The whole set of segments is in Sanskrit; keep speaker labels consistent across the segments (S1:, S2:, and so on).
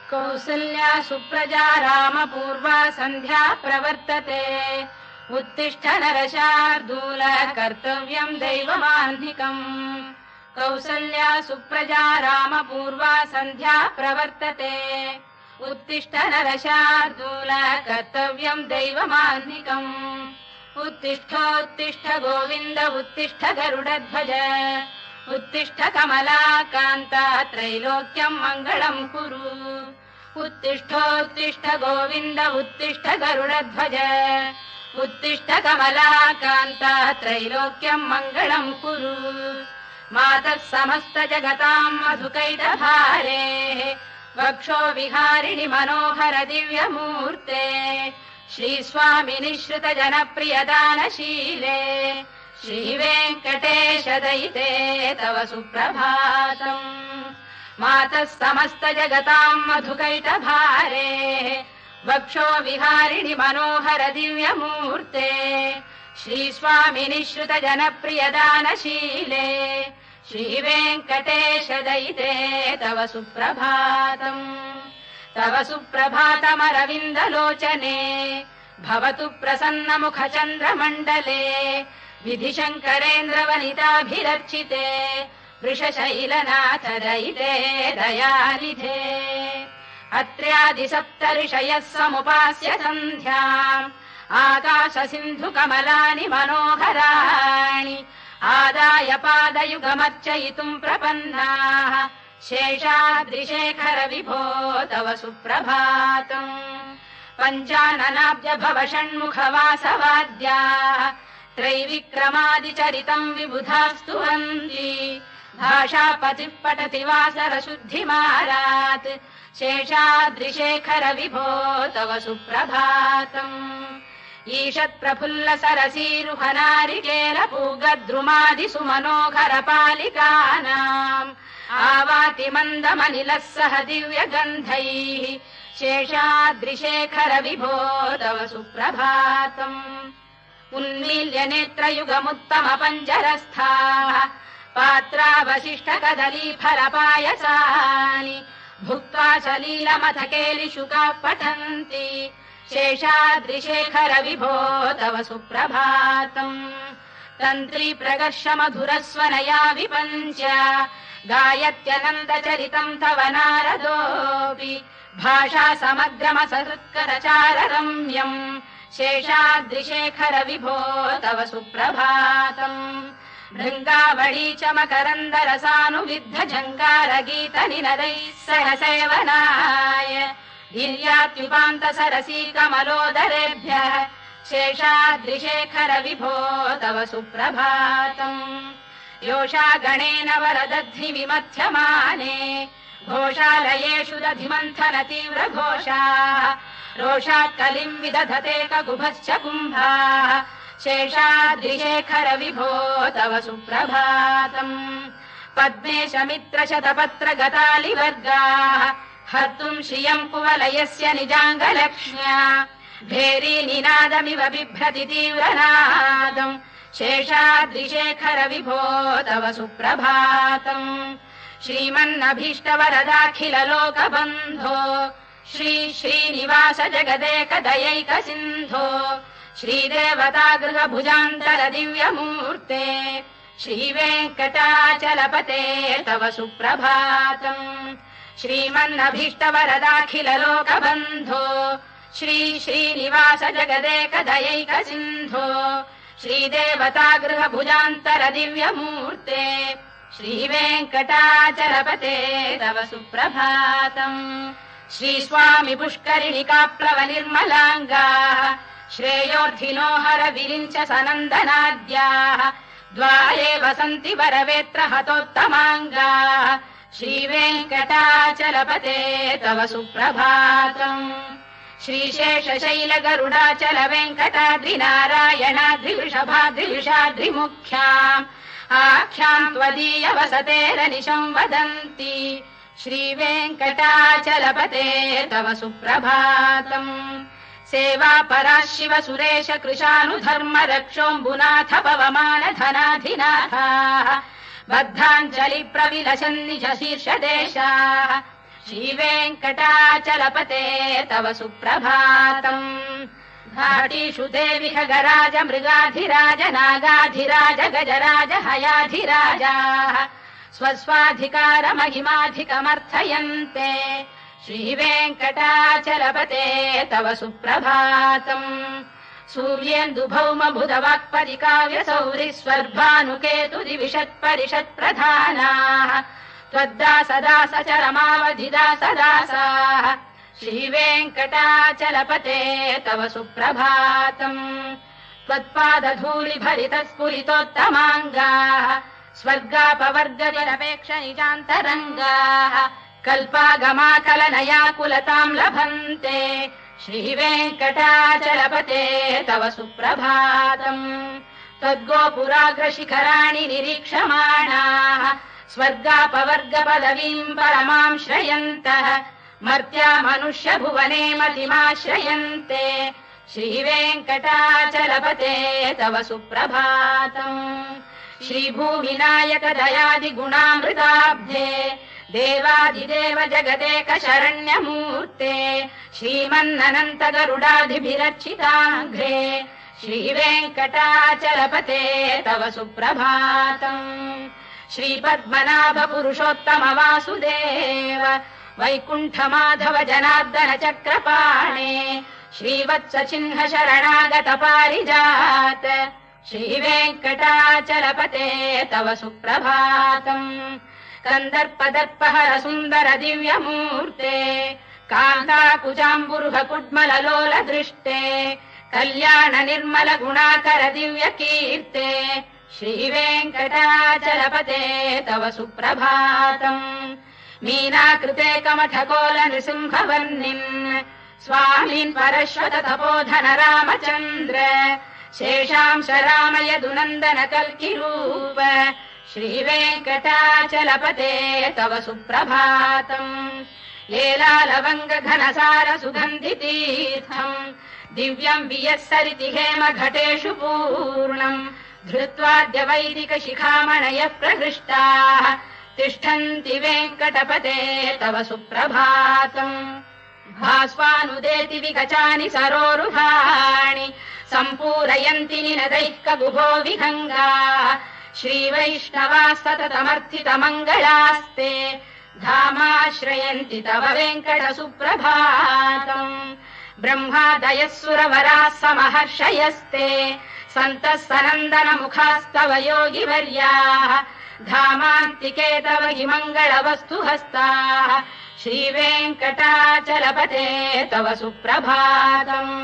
S1: कौसल्या सुप्रजा रामपूर्वा सन्ध्या प्रवर्तते उत्तिष्ठ नरशार्दूल कर्तव्यम् दैवमाह्निकम् कौसल्या सुप्रजा रामपूर्वा सन्ध्या प्रवर्तते उत्तिष्ठ नरशार्दूल कर्तव्यम् दैवमाह्निकम् उत्तिष्ठोत्तिष्ठ गोविन्द उत्तिष्ठ गरुडध्वज उत्तिष्ठ कमलाकान्त त्रैलोक्यम् मङ्गलम् कुरु उत्तिष्ठोत्तिष्ठ गोविन्द उत्तिष्ठ गरुडध्वज उत्तिष्ठ कमलाकान्त त्रैलोक्यम् मङ्गलम् कुरु मातः समस्त जगताम् मधुकैटभारेः वक्षो विहारिणि मनोहर दिव्यमूर्ते श्रीस्वामिनि श्रुत जनप्रियदानशीले श्रीवेङ्कटेश दयिते तव सुप्रभातम् मातः समस्त जगताम् मधुकैटभारेः वक्षो विहारिणि मनोहर दिव्यमूर्ते श्रीस्वामिनि श्रुत जनप्रियदानशीले श्रीवेङ्कटेश दयिते तव सुप्रभातम् तव सुप्रभातमरविन्दलोचने भवतु प्रसन्नमुख चन्द्रमण्डले विधिशङ्करेन्द्रवनिताभिरर्चिते वृषशैलनाथ दयिते दयानिधे अत्र्यादिसप्त ऋषयः समुपास्य सन्ध्याम् आकाश सिन्धु कमलानि मनोहराणि आदाय पादयुगमर्चयितुम् प्रपन्नाः शेषाद्रिशेखर विभो तव सुप्रभातम् पञ्चाननाब्ज भव षण्मुख वासवाद्याः त्रैविक्रमादिचरितम् विबुधास्तुवन्ति भाषापतिः पठति वासर शुद्धिमारात् शेषाद्रिशेखर विभो तव सुप्रभातम् ईषत्प्रफुल्ल सरसीरुहनारिकेल पूगद्रुमादिषु मनोहर पालिकानाम् आवाति मन्दमनिलः सह दिव्यगन्धैः शेषाद्रिशेखर विभो तव सुप्रभातम् उन्मील्य नेत्रयुगमुत्तम पञ्जरस्थाः पात्रावशिष्ट कदलीफलपायसानि भुक्त्वा सलीलमथकेलिशुकाः पठन्ति शेषाद्रिशेखर विभो तव सुप्रभातम् तन्त्री प्रगर्ष मधुरस्वनया विपञ्च गायत्यनन्दचरितम् तव नारदोऽपि भाषा समग्रमसहृत्करचार रम्यम् शेषाद्रिशेखर विभो तव सुप्रभातम् भृङ्गावळी च मकरन्दरसानुविद्ध झङ्कार गीत निनदैः सह सेवनाय गिर्यात्युपान्त सरसी कमलोदरेभ्यः शेषाद्रिशेखर विभो तव सुप्रभातम् योषा गणेन वरदध्नि विमथ्यमाने घोषालयेषु दधिमन्थन तीव्र घोषाः रोषात् कलिम् विदधते ककुभश्च कुम्भाः शेषाद्रिशेखर विभो तव सुप्रभातम् पद्मेश मित्र शतपत्र गतालिवर्गाः हर्तुम् श्रियम् कुवलयस्य निजाङ्गलक्ष्म्या भेरी निनादमिव बिभ्रति तीव्रनादम् शेषाद्रिशेखर विभो तव सुप्रभातम् श्रीमन्नभीष्टवरदाखिल लोकबन्धो श्री श्रीनिवास जगदेक दयैक सिन्धो श्रीदेवतागृह भुजान्तर दिव्यमूर्ते श्रीवेङ्कटाचलपते तव सुप्रभातम् श्रीमन्नभीष्टवरदाखिल लोकबन्धो श्री श्रीनिवास जगदेक दयैक सिन्धो श्रीदेवतागृह भुजान्तर दिव्यमूर्ते श्रीवेङ्कटाचलपते तव सुप्रभातम् श्रीस्वामि पुष्करिणिकाप्लव निर्मलाङ्गाः श्रेयोर्थिनो हर विरिञ्च सनन्दनाद्याः द्वारे वसन्ति वरवेत्र हतोत्तमाङ्गाः श्रीवेङ्कटाचलपते तव सुप्रभातम् श्रीशेषशैल गरुडाचल वेङ्कटाद्रिनारायणाद्रिवृषभाद्रिविषाद्रिमुख्याम् आख्याम् त्वदीय वसतेरनिशम् वदन्ति श्रीवेङ्कटाचलपते तव सुप्रभातम् सेवापरा शिव सुरेश कृशानुधर्म रक्षोऽम्बुनाथ पवमान धनाधिनाथाः बद्धाञ्जलि प्रविलसन् निज शीर्षदेशाः श्रीवेङ्कटाचलपते तव सुप्रभातम् घाटीषु देवि खगराज मृगाधिराज नागाधिराज गजराज हयाधिराजाः स्वस्वाधिकार महिमाधिकमर्थयन्ते श्रीवेङ्कटाचलपते तव सुप्रभातम् सूर्येन्दुभौम बुधवाक्परि काव्यसौरि स्वर्भानुकेतुदिविषत्परिषत्प्रधानाः त्वद्दासदास चरमावधिदासदासाः श्रीवेङ्कटाचलपते तव सुप्रभातम् त्वत्पादधूलिभरितस्फुरितोत्तमाङ्गाः स्वर्गापवर्गनिरपेक्ष निजान्तरङ्गाः कल्पागमाकलनयाकुलताम् लभन्ते श्रीवेङ्कटाचलपते तव सुप्रभातम् त्वद्गोपुराग्रशिखराणि निरीक्षमाणाः स्वर्गापवर्गपदवीम् परमाम् श्रयन्तः मर्त्या मनुष्य भुवने मतिमाश्रयन्ते श्रीवेङ्कटाचलपते तव सुप्रभातम् श्रीभूमिनायक दयादिगुणामृताब्धे देवादिदेव जगदेक शरण्यमूर्ते श्रीमन्ननन्त गरुडाधिभिरर्चिताङ्घ्रे श्रीवेङ्कटाचलपते तव सुप्रभातम् श्रीपद्मनाभ पुरुषोत्तम वासुदेव वैकुण्ठ माधव जनार्दन चक्रपाणे श्रीवत्स चिह्न शरणागत पारिजात श्रीवेङ्कटाचलपते तव सुप्रभातम् कन्दर्पदर्पहर सुन्दर दिव्यमूर्ते कान्ताकुजाम्बुरुह कुड्मललोल दृष्टे कल्याण निर्मल गुणाकर दिव्य कीर्ते श्रीवेङ्कटाचलपते तव सुप्रभातम् मीनाकृते कमठकोल नृसिंहवर्णिन् स्वामीन् परश्वत तपोधन रामचन्द्र शेषांश राम यदुनन्दन कल्किरूप श्रीवेङ्कटाचलपते तव सुप्रभातम् लेलालवङ्ग घनसार सुगन्धितीर्थम् दिव्यम् वियत्सरिति हेम घटेषु पूर्णम् धृत्वाद्य वैदिक शिखामणयः प्रहृष्टाः तिष्ठन्ति वेङ्कटपते तव सुप्रभातम् भास्वानुदेति विगचानि सरोरुहाणि सम्पूरयन्ति निनदैः कगुभो विहङ्गाः श्रीवैष्णवास्ततमर्थितमङ्गलास्ते धामाश्रयन्ति तव वेङ्कट सुप्रभातम् ब्रह्मादयः सुरवराः समहर्षयस्ते सन्तः सनन्दन मुखास्तव योगिवर्याः धामान्तिके तव हि मङ्गलवस्तु हस्ताः श्रीवेङ्कटाचलपते तव सुप्रभातम्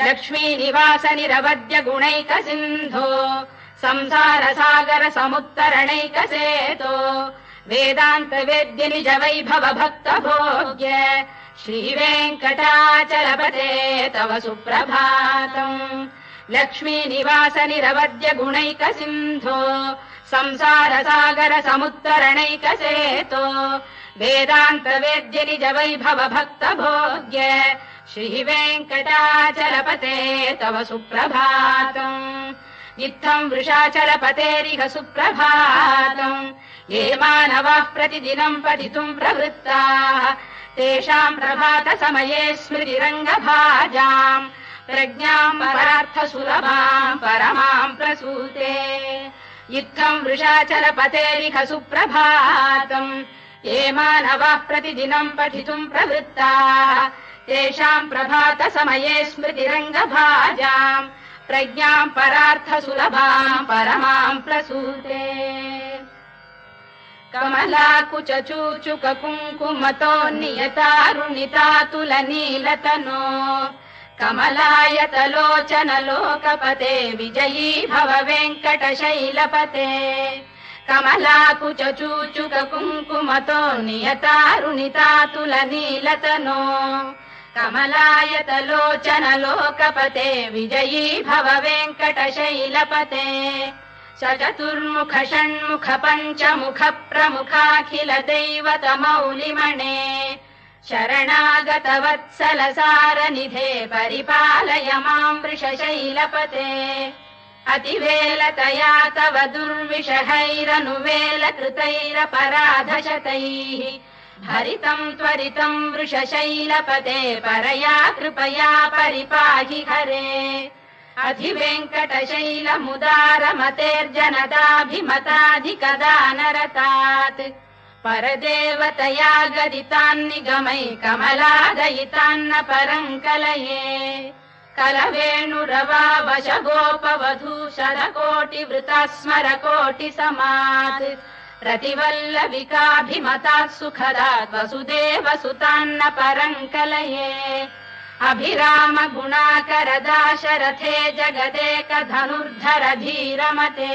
S1: लक्ष्मीनिवास निरवद्य गुणैक सिन्धो संसार सागर समुत्तरणैक सेतो वेदान्त वेद्य निज वैभव भक्त भोग्य श्रीवेङ्कटाचलपते तव सुप्रभातम् लक्ष्मीनिवास निरवद्य गुणैक सिन्धो संसार सागर समुत्तरणैक सेतो वेदान्त वेद्य निज वैभव भक्त भोग्य श्रीवेङ्कटाचलपते तव सुप्रभातम् इत्थम् वृषाचलपतेरिह सुप्रभातम् ये मानवाः प्रतिदिनम् पठितुम् प्रवृत्ताः तेषाम् प्रभात समये स्मृतिरङ्गभाजाम् प्रज्ञाम् परार्थ सुलभाम् परमाम् प्रसूते इत्थम् वृषाचलपतेरिह सुप्रभातम् ये मानवाः प्रतिदिनम् पठितुम् प्रवृत्ताः तेषाम् प्रभात समये स्मृतिरङ्गभाजाम् प्रज्ञाम् परार्थ सुलभाम् परमाम् प्रसूते कमलाकुच चूचुक कुङ्कुमतो नियतारुणितातुल नीलतनो कमलायतलोचन लोकपते विजयी भव वेङ्कटशैलपते कमलाकुच चूचुक कुङ्कुमतो नियतारुणितातुल नीलतनो कमलायतलोचन लोकपते विजयी भव वेङ्कटशैलपते सचतुर्मुख षण्मुख पञ्चमुख प्रमुखाखिल दैवत मौलिमणे शरणागतवत्सलसारनिधे परिपालय मां वृषशैलपते अतिवेलतया तव दुर्विषहैरनुवेलकृतैरपराधशतैः हरितं त्वरितं वृषशैलपते परया कृपया परिपाहि हरे अधिवेङ्कटशैलमुदारमतेर्जनदाभिमताधिकदानरतात् परदेवतया गदितान्निगमै कमलादयितान्न परं कलये कलवेणुरवावशगोपवधू शतकोटिवृता स्मरकोटिसमात् रतिवल्लविकाभिमतात् सुखदात् वसुदेवसुतान्न परं कलये अभिराम गुणाकरदाशरथे जगदेकधनुर्धर धीरमते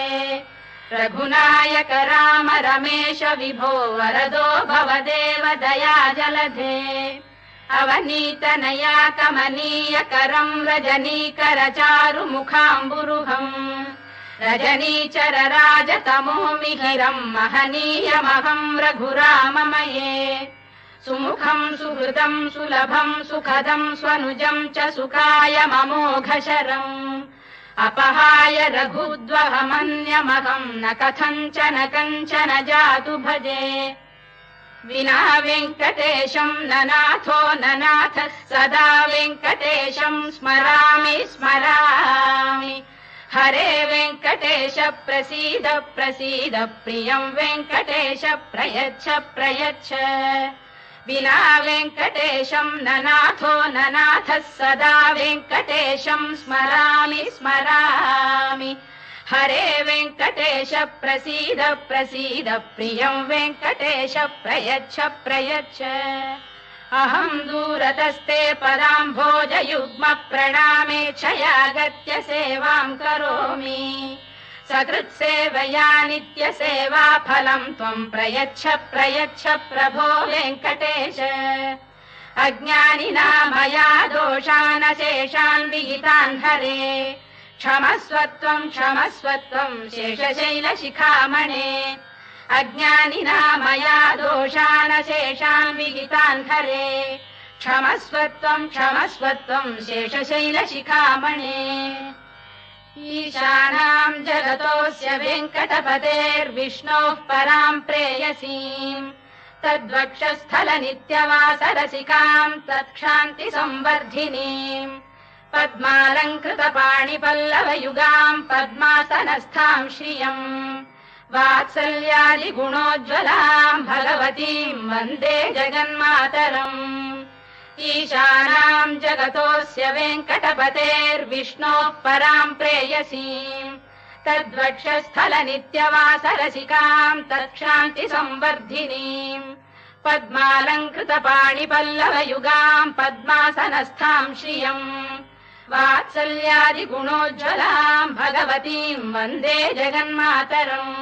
S1: रघुनायक राम रमेश विभो वरदो भवदेव दया जलधे अवनीतनया कमनीय करं रजनीकर चारुमुखाम्बुरुहम् रजनीचर राजतमो मिहिरं महनीयमहं रघुराममये सुमुखं सुहृदं सुलभं सुखदं स्वनुजं च सुखायममोघशरम् अपहाय रघुद्वहमन्यमहं न कथञ्चन कञ्चन जातु भजे विना वेङ्कटेशं ननाथो ननाथः सदा वेङ्कटेशं स्मरामि स्मरामि हरे वेङ्कटेश प्रसीद प्रसीद प्रियं वेङ्कटेश प्रयच्छ प्रयच्छ विना वेङ्कटेशं ननाथो ननाथः सदा वेङ्कटेशं स्मरामि स्मरामि हरे वेङ्कटेश प्रसीद प्रसीद प्रियं वेङ्कटेश प्रयच्छ प्रयच्छ अहं दूरतस्ते पदाम्भोजयुग्म प्रणामेच्छयागत्य सेवां करोमि सकृत्सेवया नित्यसेवा फलं त्वं प्रयच्छ प्रयच्छ प्रभो वेङ्कटेश अज्ञानिना मया दोषानशेषान् विहितान् हरे क्षमस्वत्वं शेषशैलशिखामणे अज्ञानिना मया दोषानशेषान् विहितान् हरे क्षमस्वत्वं शेषशैलशिखामणे ईशानां जगतोऽस्य वेङ्कटपतेर्विष्णोः परां प्रेयसीम् तद्वक्षस्थलनित्यवासरसिकां तत्क्षान्तिसंवर्धिनीम् पद्मालङ्कृतपाणिपल्लवयुगां पद्मासनस्थां श्रियम् वात्सल्यादिगुणोज्ज्वलां भगवतीं वन्दे जगन्मातरम् ईशानां जगतोऽस्य वेङ्कटपतेर्विष्णोः परां प्रेयसीम् तद्वक्षस्थलनित्यवासरसिकां तत्क्षान्तिसंवर्धिनीम् पद्मालङ्कृतपाणिपल्लवयुगां पद्मासनस्थां श्रियम् वात्सल्यादिगुणोज्ज्वलां भगवतीं वन्दे जगन्मातरम्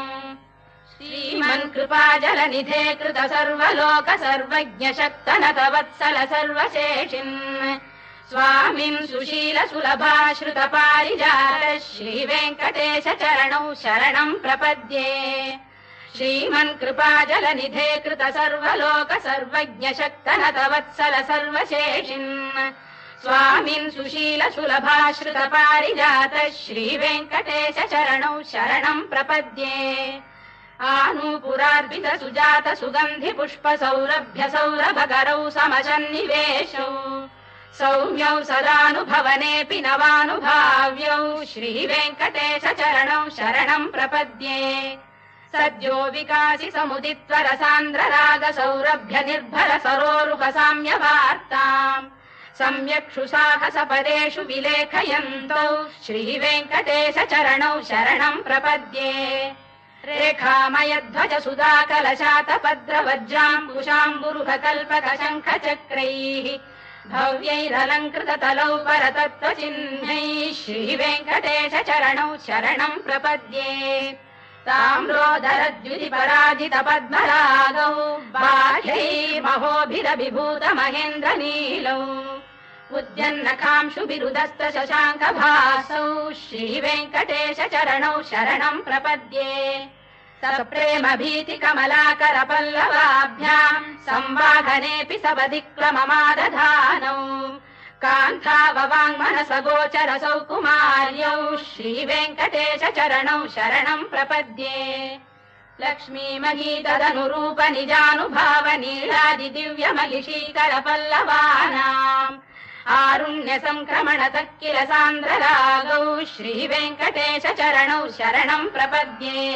S1: श्रीमन्कृपाजलनिधे कृत सर्वलोक सर्वज्ञ शक्तनत वत्सल सर्वशेषिन् स्वामिन् सुशील सुलभाश्रुत पारिजात श्रीवेङ्कटेश चरणौ शरणं प्रपद्ये श्रीमन्कृपाजलनिधे कृत सर्वलोक सर्वज्ञ शक्तनत वत्सल सर्वशेषिन् स्वामिन् सुशील सुलभाश्रुत पारिजात श्रीवेङ्कटेश चरणौ शरणं प्रपद्ये आनूपुरार्पित सुजात सुगन्धि पुष्प सौरभ्य सौरभकरौ समसन्निवेशौ सौम्यौ सदानुभवनेऽपि नवानुभाव्यौ श्रीवेङ्कटेश चरणौ शरणं प्रपद्ये सद्यो विकासि समुदित्व रसान्द्र राग सौरभ्य निर्भर सरोरुह साम्यवार्ताम् सम्यक्षु साहस पदेषु विलेखयन्तौ श्रीवेङ्कटेश चरणौ शरणं प्रपद्ये रेखामयध्वज सुधा कलशात पद्रवज्राम्बुशाम्बुरुह कल्पक शङ्ख चक्रैः भव्यैरलङ्कृत तलौ परतत्त्वचिह्नैः श्रीवेङ्कटेश चरणौ शरणं प्रपद्ये ताम्रोदरद्युति पराजित पद्मरागौ बाह्यैर्महोभिरभिभूत महेन्द्र नीलौ उद्यन्नखांशु बिरुदस्त शशाङ्क भासौ श्रीवेङ्कटेश चरणौ शरणं प्रपद्ये सप्रेम भीति कमलाकर पल्लवाभ्याम् संवाहनेऽपि सवधिक्रममादधानौ कान्थाववाङ्मनस गोचरसौ कुमार्यौ श्रीवेङ्कटेश चरणौ शरणम् प्रपद्ये लक्ष्मी महीतदनुरूप निजानुभाव नीलादि दिव्य महिषीकर पल्लवानाम् आरुण्य संक्रमणतः किल सान्द्र रागौ श्रीवेङ्कटेश चरणौ शरणम् प्रपद्ये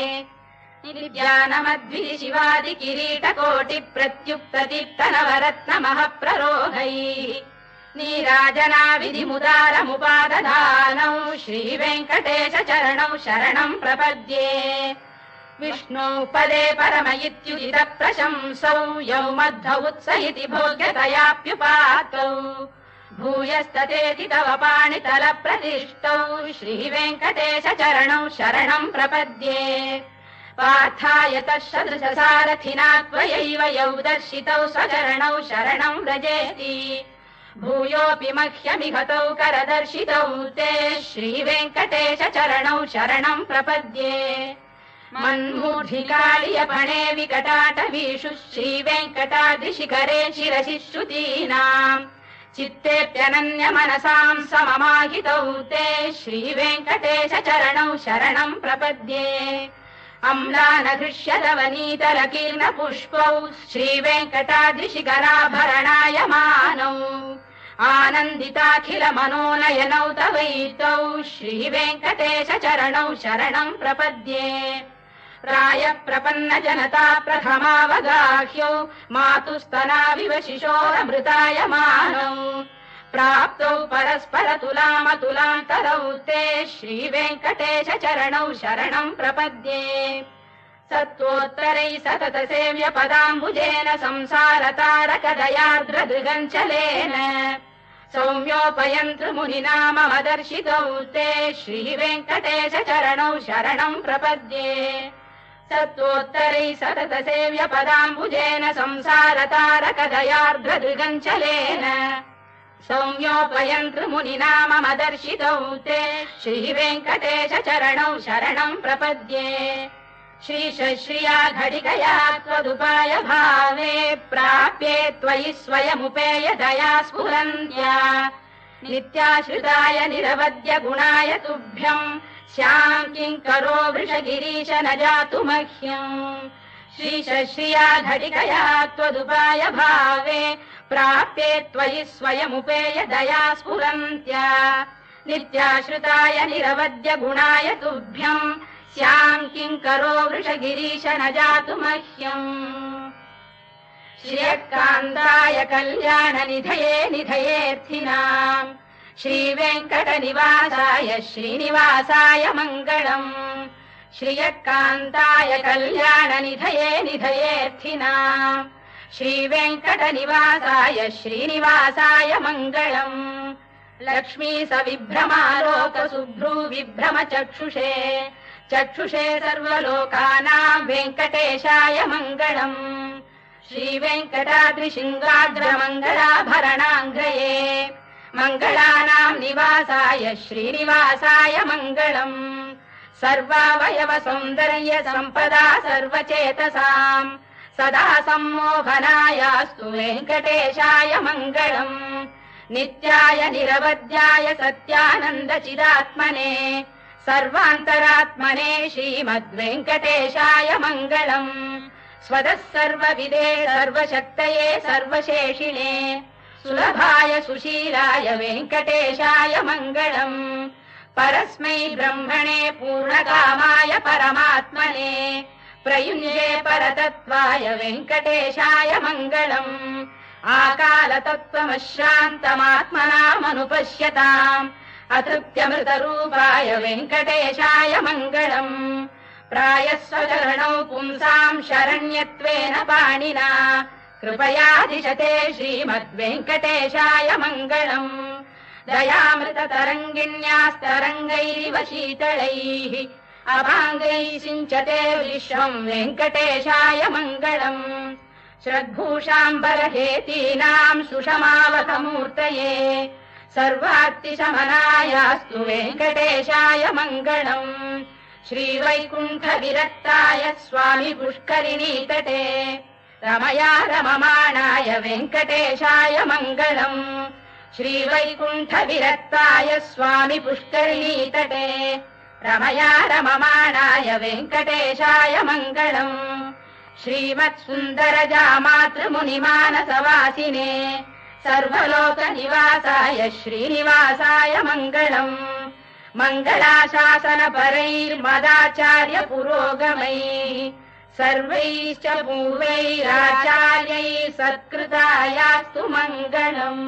S1: नित्यानमद्भि शिवादि किरीटकोटि प्रत्युक्त दीप्त नवरत्न महप्ररोहैः नीराजना विधिमुदारमुपादधानौ श्रीवेङ्कटेश चरणौ शरणम् प्रपद्ये विष्णौ पदे परम इत्युदित प्रशंसौ यौ मद्धौ उत्स इति भोग्यतयाप्युपातौ भूयस्ततेति तव पाणितल प्रतिष्ठौ श्रीवेङ्कटेश चरणौ शरणम् प्रपद्ये पार्थाय तत्सदृश सारथिना त्वयैव यौ दर्शितौ स्वचरणौ शरणम् व्रजेति भूयोऽपि मह्यमिहतौ करदर्शितौ ते श्रीवेङ्कटेश चरणौ शरणम् प्रपद्ये मन्मूर्धिकालियपणे विकटाटवीषु श्रीवेङ्कटाद्रिशिखरे शिरसि श्रुतीनाम् चित्तेऽप्यनन्य मनसाम् सममाहितौ ते श्रीवेङ्कटेश चरणौ शरणम् प्रपद्ये अम्लानघृष्यलवनीतलकीर्ण पुष्पौ श्रीवेङ्कटाद्रिशिखराभरणायमानौ आनन्दिताखिल मनोनयनौ तवैतौ श्रीवेङ्कटेश चरणौ शरणम् प्रपद्ये प्रायः प्रपन्न जनता प्रथमावगाह्यौ मातुस्तनाविव शिशोरमृतायमानौ प्राप्तौ परस्पर तुलामतुलान्तरौ ते श्रीवेङ्कटेश चरणौ शरणम् प्रपद्ये सत्त्वोत्तरैः सतत सेव्य पदाम्बुजेन संसार तारकदयार्द्रदृगञ्चलेन सौम्योपयन्तृमुनिना मम दर्शितौ ते श्रीवेङ्कटेश चरणौ शरणम् प्रपद्ये सत्त्वोत्तरैः सतत सेव्य पदाम्बुजेन संसार तारकदयार्द्रदृगञ्चलेन सौम्योपयन्तृमुनिना मम दर्शितौ ते श्रीवेङ्कटेश चरणौ शरणम् प्रपद्ये श्रीशश्रिया घटिकया त्वदुपाय भावे प्राप्ये त्वयि स्वयमुपेय दया स्फुरन्त्या नित्याश्रिताय निरवद्य गुणाय तुभ्यम् स्याम् किङ्करो वृषगिरीश न जातु मह्यम् श्रीशश्रिया घटिकया त्वदुपाय भावे प्राप्ये त्वयि स्वयमुपेय दया स्फुरन्त्या नित्याश्रिताय निरवद्य गुणाय तुभ्यम् स्याम् किङ्करो वृषगिरीश न जातु मह्यम् श्रियकान्ताय कल्याण निधये निधयेऽर्थिनाम् श्रीवेङ्कटनिवासाय श्रीनिवासाय मङ्गलम् श्रियकान्ताय कल्याण निधये निधयेऽर्थिनाम् श्रीवेङ्कटनिवासाय श्रीनिवासाय मङ्गलम् लक्ष्मी सविभ्रमालोक सुभ्रू विभ्रम चक्षुषे चक्षुषे सर्वलोकानाम् वेङ्कटेशाय मङ्गलम् श्रीवेङ्कटाद्रिशृङ्गाग्रमङ्गलाभरणाङ्गये मङ्गलानाम् निवासाय श्रीनिवासाय मङ्गलम् सर्वावयव सौन्दर्य सम्पदा सर्वचेतसाम् सदा सम्मोहनायास्तु वेङ्कटेशाय मङ्गलम् नित्याय निरवध्याय सत्यानन्द चिदात्मने सर्वान्तरात्मने श्रीमद्वेङ्कटेशाय मङ्गलम् स्वतः सर्वविदे सर्वशक्तये सर्वशेषिणे सुलभाय सुशीलाय वेङ्कटेशाय मङ्गलम् परस्मै ब्रह्मणे पूर्णकामाय परमात्मने प्रयुञ्जे परतत्त्वाय वेङ्कटेशाय मङ्गलम् आकालतत्त्वमश्रान्तमात्मनामनुपश्यताम् अतृप्त्यमृतरूपाय वेङ्कटेशाय मङ्गलम् प्रायस्वचरणौ पुंसाम् शरण्यत्वेन पाणिना कृपयाधिशते श्रीमद्वेङ्कटेशाय मङ्गलम् दयामृततरङ्गिण्यास्तरङ्गैरिव शीतलैः अभाङ्गैः सिञ्चते विश्वम् वेङ्कटेशाय मङ्गलम् श्रद्भूषाम्बरहेतीनाम् सुषमावतमूर्तये सर्वार्तिशमनायास्तु वेङ्कटेशाय मङ्गलम् श्रीवैकुण्ठविरक्ताय स्वामी पुष्करिणीतटे रमया रममाणाय वेङ्कटेशाय मङ्गलम् श्रीवैकुण्ठविरक्ताय स्वामी पुष्करिणीतटे रमया रममाणाय वेङ्कटेशाय मङ्गलम् श्रीमत्सुन्दरजामातृमुनिमानसवासिने सर्वलोकनिवासाय श्रीनिवासाय मङ्गलम् मङ्गलाशासनपरैर्मदाचार्य पुरोगमैः सर्वैश्च पूर्वैराचार्यैः सत्कृतायास्तु मङ्गलम्।